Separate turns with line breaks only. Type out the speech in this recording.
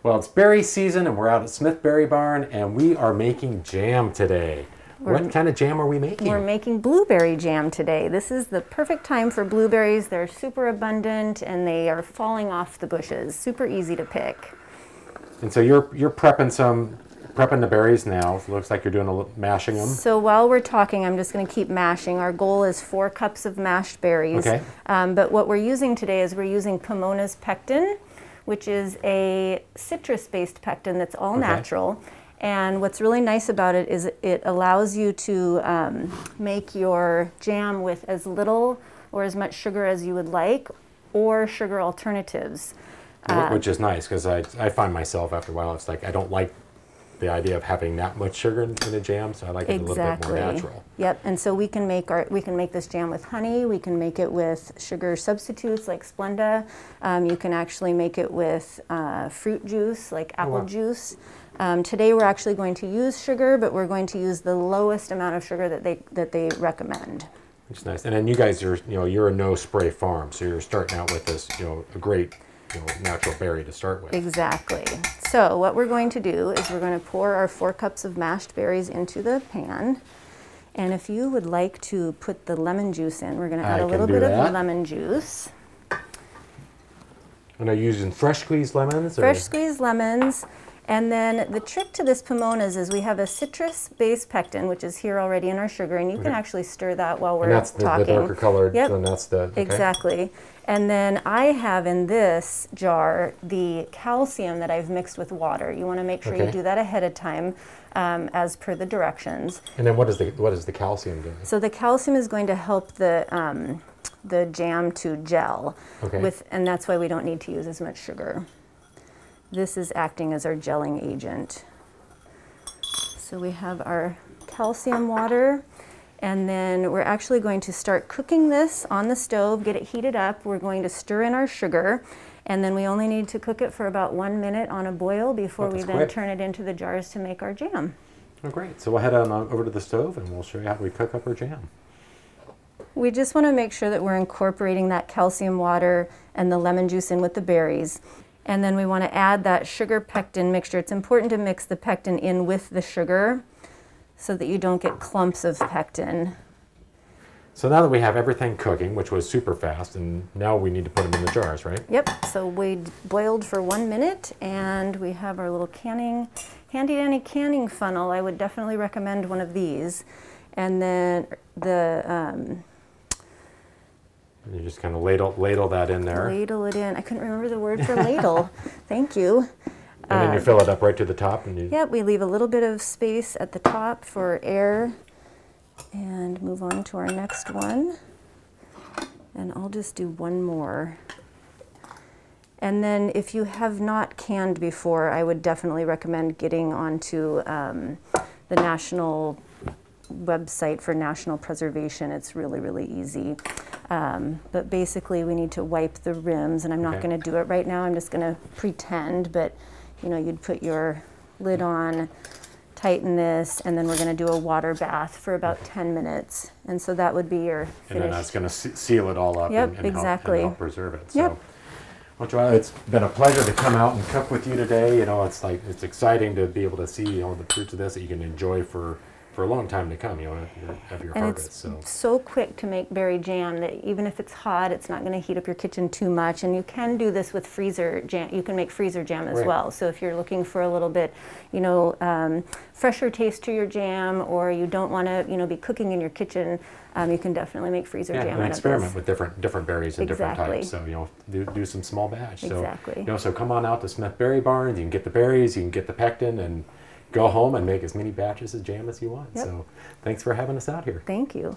Well, it's berry season and we're out at Smith Berry Barn and we are making jam today. What kind of jam are we making?
We're making blueberry jam today. This is the perfect time for blueberries. They're super abundant and they are falling off the bushes. Super easy to pick.
And so you're prepping the berries now. It looks like you're doing mashing them.
So while we're talking, I'm just going to keep mashing. Our goal is 4 cups of mashed berries.
Okay.
But what we're using today is we're using Pomona's pectin, which is a citrus-based pectin that's all natural. And what's really nice about it is it allows you to make your jam with as little or as much sugar as you would like, or sugar alternatives.
Which is nice, because I find myself after a while, it's like I don't like the idea of having that much sugar in a jam, so I like it a little bit more natural.
Yep, and so we can make this jam with honey. We can make it with sugar substitutes like Splenda. You can actually make it with fruit juice like apple juice. Today we're actually going to use sugar, but we're going to use the lowest amount of sugar that they recommend.
Which is nice. And then you guys are you're a no spray farm, so you're starting out with this a great natural berry to start with.
Exactly. So what we're going to do is we're going to pour our 4 cups of mashed berries into the pan. And if you would like to put the lemon juice in, we're going to add a little bit of lemon juice.
And are you using fresh squeezed lemons?
Fresh squeezed lemons. And then the trick to this pomonas is we have a citrus-based pectin, which is here already in our sugar, and you can actually stir that while we're talking.
And that's the darker colored,
yep.
and that's the... Okay.
Exactly. And then I have in this jar the calcium that I've mixed with water. You want to make sure you do that ahead of time, as per the directions.
And then what is the calcium doing?
So the calcium is going to help the jam to gel, and that's why we don't need to use as much sugar. This is acting as our gelling agent. So we have our calcium water, and then we're actually going to start cooking this on the stove, get it heated up. We're going to stir in our sugar, and then we only need to cook it for about 1 minute on a boil before we then turn it into the jars to make our jam.
Oh, great. So we'll head on over to the stove and we'll show you how we cook up our jam.
We just want to make sure that we're incorporating that calcium water and the lemon juice in with the berries. And then we want to add that sugar pectin mixture. It's important to mix the pectin in with the sugar so that you don't get clumps of pectin.
So now that we have everything cooking, which was super fast, and now we need to put them in the jars, right?
Yep, so we boiled for 1 minute and we have our little canning, handy dandy canning funnel. I would definitely recommend one of these. And then
you just kind of ladle that in there.
Ladle it in. I couldn't remember the word for ladle. Thank you.
And then you fill it up right to the top. And
yep, we leave a little bit of space at the top for air. And move on to our next one. And I'll just do one more. And then if you have not canned before, I would definitely recommend getting onto the national website for national preservation. It's really, really easy. But basically we need to wipe the rims, and I'm not going to do it right now. I'm just going to pretend, but you'd put your lid on, tighten this, and then we're going to do a water bath for about 10 minutes. And so that would be your finished. And then that's going to seal it all up and help preserve it. So, well, Joanna, it's been a pleasure to come out and cook with you today. It's exciting to be able to see the fruits of this that you can enjoy for a long time to come, have your harvest. It's so quick to make berry jam that even if it's hot, it's not going to heat up your kitchen too much. And you can do this with freezer jam. You can make freezer jam as well. So if you're looking for a little bit, fresher taste to your jam, or you don't want to, be cooking in your kitchen, you can definitely make freezer jam.
And experiment with different berries and different types. So do some small batch.
Exactly.
So come on out to Smith Berry Barn. You can get the berries, you can get the pectin, and go home and make as many batches of jam as you want. So thanks for having us out here.
Thank you.